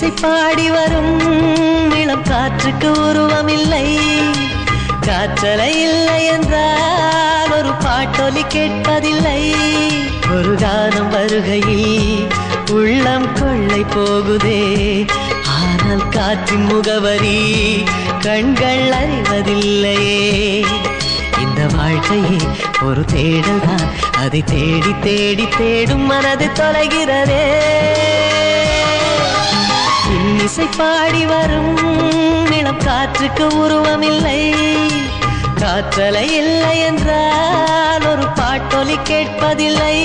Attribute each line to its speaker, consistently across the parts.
Speaker 1: இன்னிசை பாடி வரும் இளம் காற்றுக்கு உருவமில்லை, காற்றலை இல்லை என்றால் ஒரு பாட்டொலி கேட்பதில்லை. ஒரு கானம் வருகையில் உள்ளம் கொள்ளை போகுதே, ஆனால் காற்றின் முகவரி கண்கள் அறிவதில்லையே. இந்த வாழ்க்கையே ஒரு தேடல் தான், அதை தேடி தேடி தேடும் மனது தொலைகிறதே. இன்னிசை பாடி வரும் இளம் காற்றுக்கு உருவமில்லை, காற்றலை இல்லை என்றால் ஒரு பாட்டொலி கேட்பதில்லை.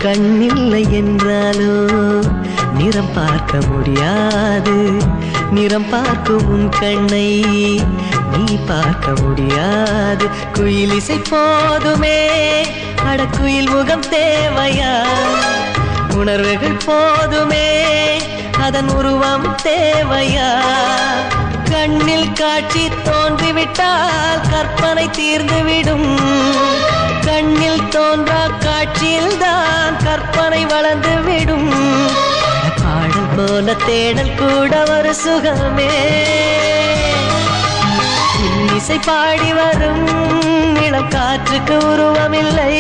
Speaker 1: கண்ணில்லை என்றாலோ நிறம் பார்க்க முடியாது, நிறம் பார்க்கும் உன் கண்ணை நீ பார்க்க முடியாது. குயிலிசை போதுமே, அடக்குயில் முகம் தேவையா? உணர்வுகள் போதுமே, அதன் உருவம் தேவையா? கண்ணில் காட்சி தோன்றிவிட்டால் கற்பனை தீர்ந்துவிடும், கண்ணில் தோன்றா காட்சியில் தான் கற்பனை வளர்ந்து விடும். பாடல் போல தேடல் கூட ஒரு சுகமே. இன்னிசை பாடி வரும் இளம் காற்றுக்கு உருவமில்லை,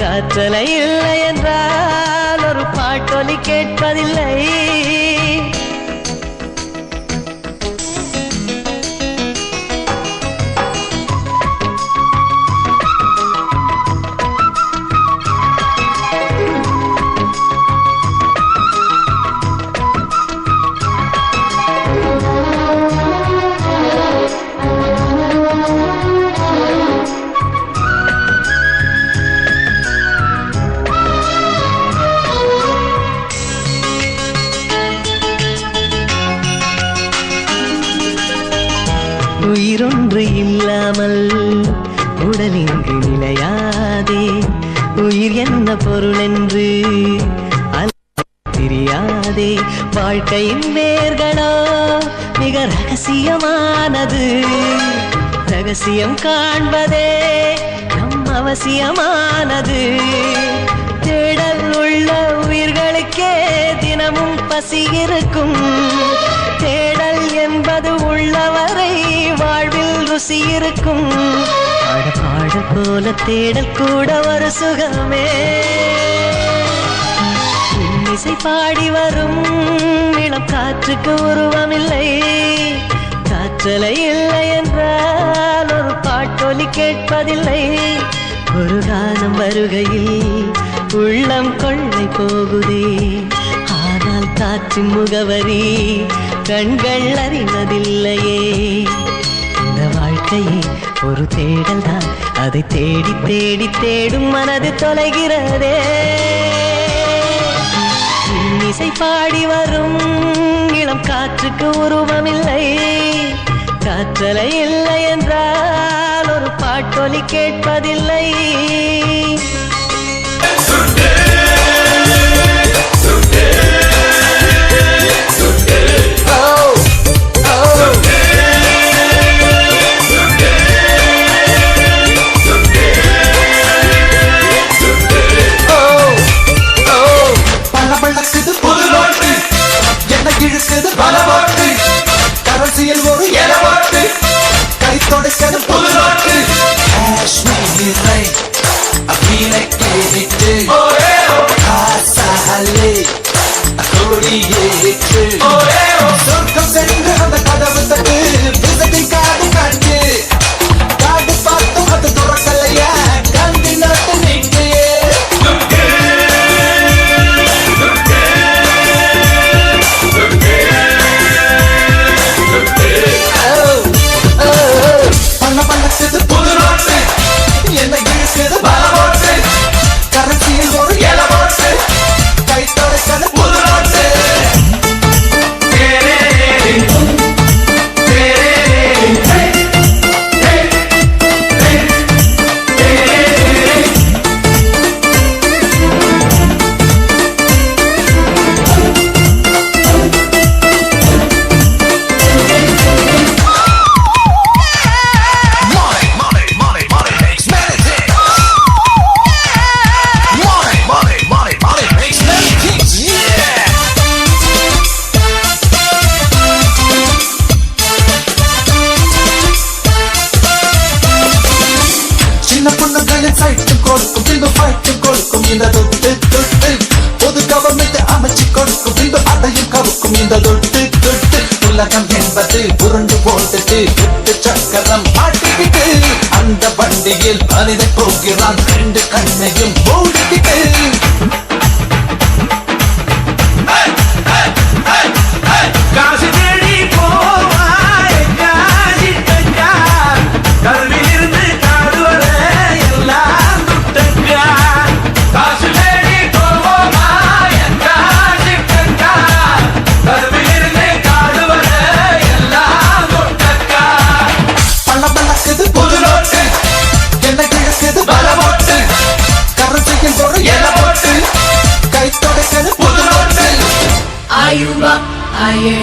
Speaker 1: காற்றலை இல்லை என்றால் ஒரு பாட்டொலி கேட்பதில்லை. உயிரொன்று இல்லாமல் உடல் இங்கு நிலையாதே, உயிர் என்ன பொருள் என்று தெரியாதே. வாழ்க்கையின் வேர்களோ மிக ரகசியமானது, ரகசியம் காண்பதே நம் அவசியமானது. தேடல் உள்ள உயிர்களுக்கே தினமும் பசி இருக்கும், தேடல் என்பது உள்ளவரை வாழ்வில் ருசி இருக்கும். பாடல் போல தேடல் கூட ஒரு சுகமே. இன்னிசை பாடி வரும் இளம் காற்றுக்கு உருவமில்லை, காற்றலை இல்லை என்றால் ஒரு பாட்டொலி கேட்பதில்லை. ஒரு காலம் வருகையில் உள்ளம் கொள்ளை போகுதே, ஆனால் காற்றின் முகவரி கண்கள் அறிவதில்லையே. இந்த வாழ்க்கையே ஒரு தேடல் தான், அதை தேடி தேடி தேடும் மனது தொலைகிறதே. இன்னிசை பாடி வரும் இளம் காற்றுக்கு உருவமில்லை, காற்றலை இல்லை என்றால் ஒரு பாட்டொலி கேட்பதில்லை.
Speaker 2: அரசியல் ஒரு எலவாட்டு கை தொடக்கிறது புது நாட்டு. காஷ்மீரை அபீனை கேட்டு காசாலே கொடியேற்று சொர்க்கம் சென்று அந்த கதவு தட்டு விசத்தில் காடு காட்டு காடு பார்த்தும் அது துறக்கலையா கண்டி நாட்டு நீங்க. புது நாட்டு என்ன இழுக்குது பல ஓட்டு கரசியில் ஒரு உலகம் என்பது உருண்டு போட்டுட்டு விட்டு சக்கரம் மாட்டிக்கிட்டு அந்த வண்டியில் மனிதன் போகிறான் ரெண்டு கண்ணையும் மூடிக்கிட்டு
Speaker 3: காசு தேடி போவாய் காசிட்டக்கா கல்வியிலிருந்து காடு வர எல்லாம் துட்டக்கா காசு தேடி போவாய் காசிட்டக்கா கல்வியிலிருந்து காடு வர எல்லாம் துட்டக்கா
Speaker 2: பணமளக்குது புது நோட்டு என்ன கிழக்குது பல ஓட்டு கரன்சியில் ஒரு என போட்டு கை தொடக்கிறது புது நோட்டு
Speaker 1: Ayuba, aye.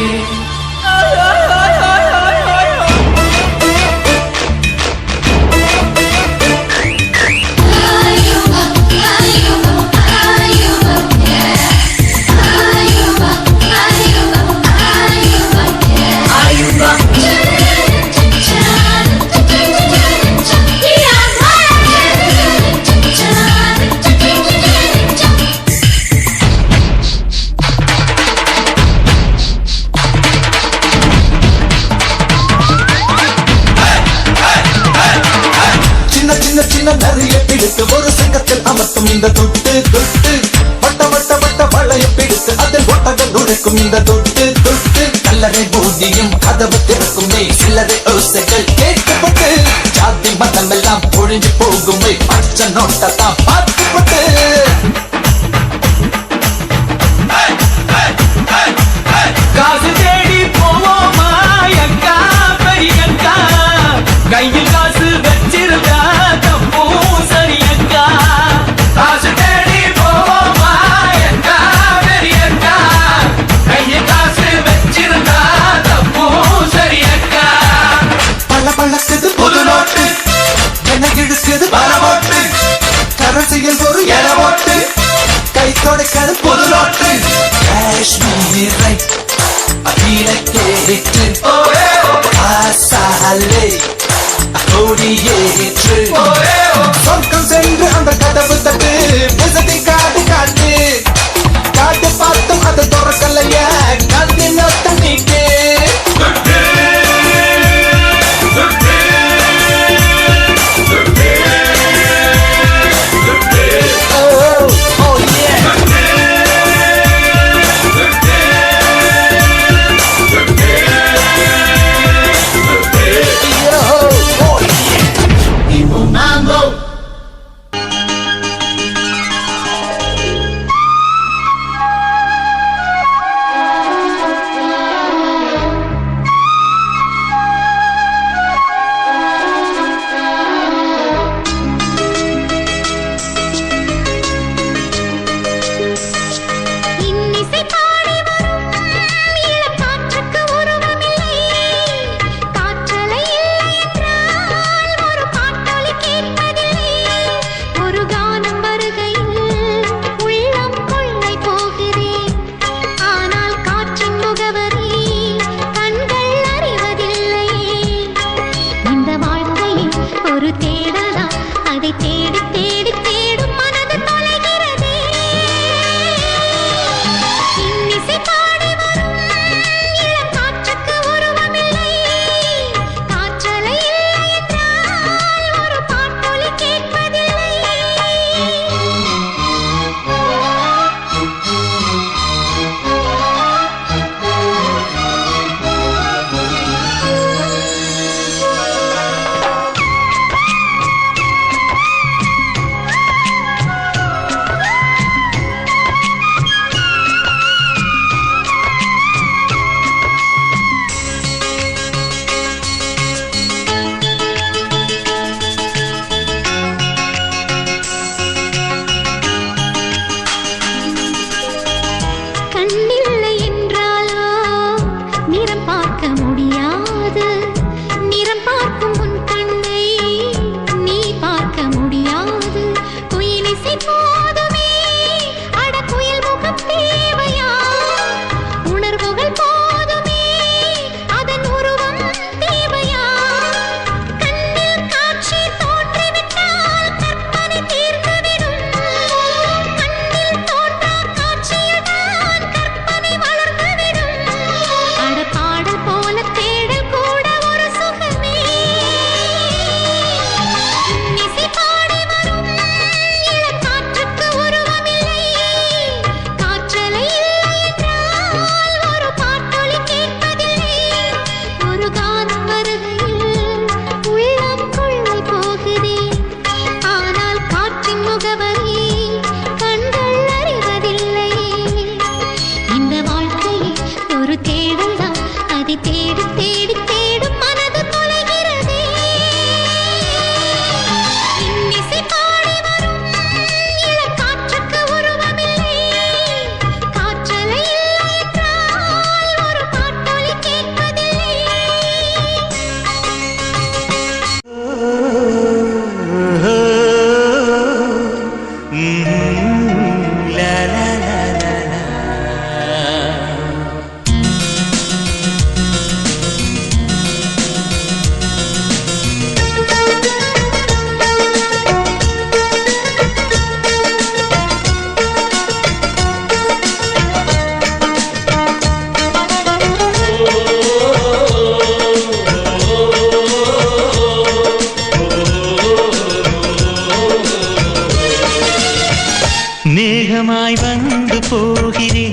Speaker 2: சின்ன சின்ன சின்ன நிறைய பிடித்து ஒரு சங்கத்தில் அமர்த்தும் இந்த துட்டு துட்டு வட்ட வட்ட வட்ட வளைய பிடித்து அதில் ஒட்டக நுழைக்கும் இந்த துட்டு துட்டு கல்லறை பூதியும் கதவு திறக்குமே சில்லறை ஓசைகள் கேட்கப்பட்டு ஜாதி மதம் எல்லாம் ஒழிஞ்சு போகுமே பச்சை நோட்டத்தான் பார்த்துப்பட்டு
Speaker 3: காசு தேடி போவோமா அக்கா பெரியக்கா கையில் காசு வச்சிருக்கா தப்பும் சரியக்கா காசு தேடி போவோமா அக்கா பெரியக்கா கையில் காசு வச்சிருக்கா தப்பும் சரியக்கா
Speaker 2: பல பழக்குது புது நோட்டு என்ன இழுக்குது பல ஓட்டு கரன்சியில் ஒரு என ஓட்டு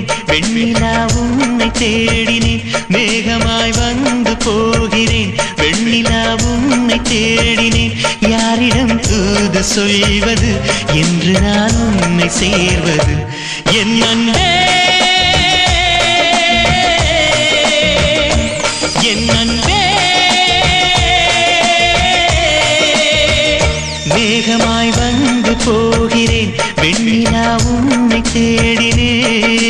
Speaker 4: போகிறேன் வெண்ணிலா உன்னை தேடினேன் மேகமாய் வந்து போகிறேன் வெண்ணிலா உன்னை தேடினேன் யாரிடம் தூது சொல்வது என்று நான் உன்னை சேர்வது என் அன்பே என் அன்பே மேகமாய் வந்து போகிறேன் வெண்ணிலா உன்னை தேடினேன்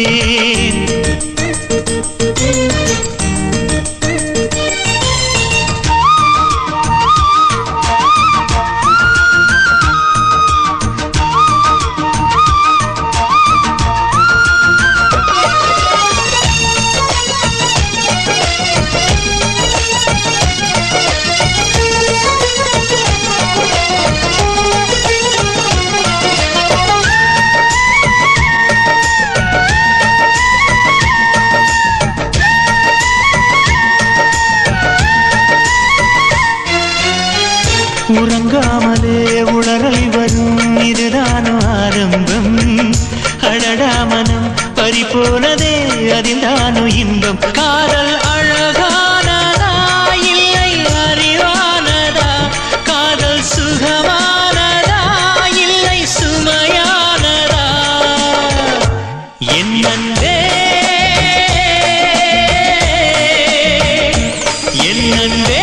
Speaker 4: உறங்காமலே உளறல் வரும் இதுதானோ ஆரம்பம் அடடா மனம் பறிபோனதே அதில்தானோ இன்பம் காதல் அழகானதா இல்லை அறிவானதா காதல் சுகமானதா இல்லை சுமையானதா என் அன்பே என் அன்பே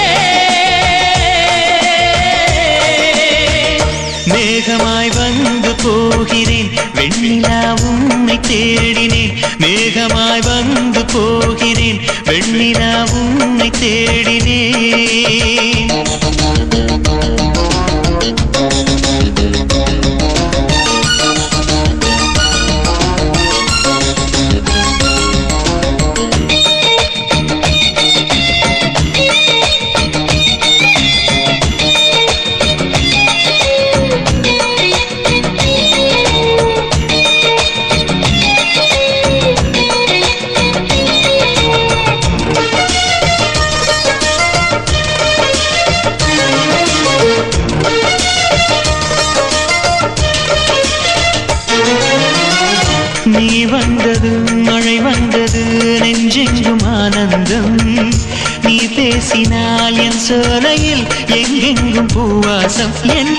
Speaker 4: மேகமாய் வந்து போகிறேன் வெண்ணிலா உன்னை தேடினேன் மேகமாய் வந்து போகிறேன் வெண்ணிலா உன்னை தேடினேன் நீ வந்தது மழை வந்தது நெஞ்செங்கும் ஆனந்தம் நீ பேசினால் என் சோலையில் எங்கெங்கும் பூவாசம் என்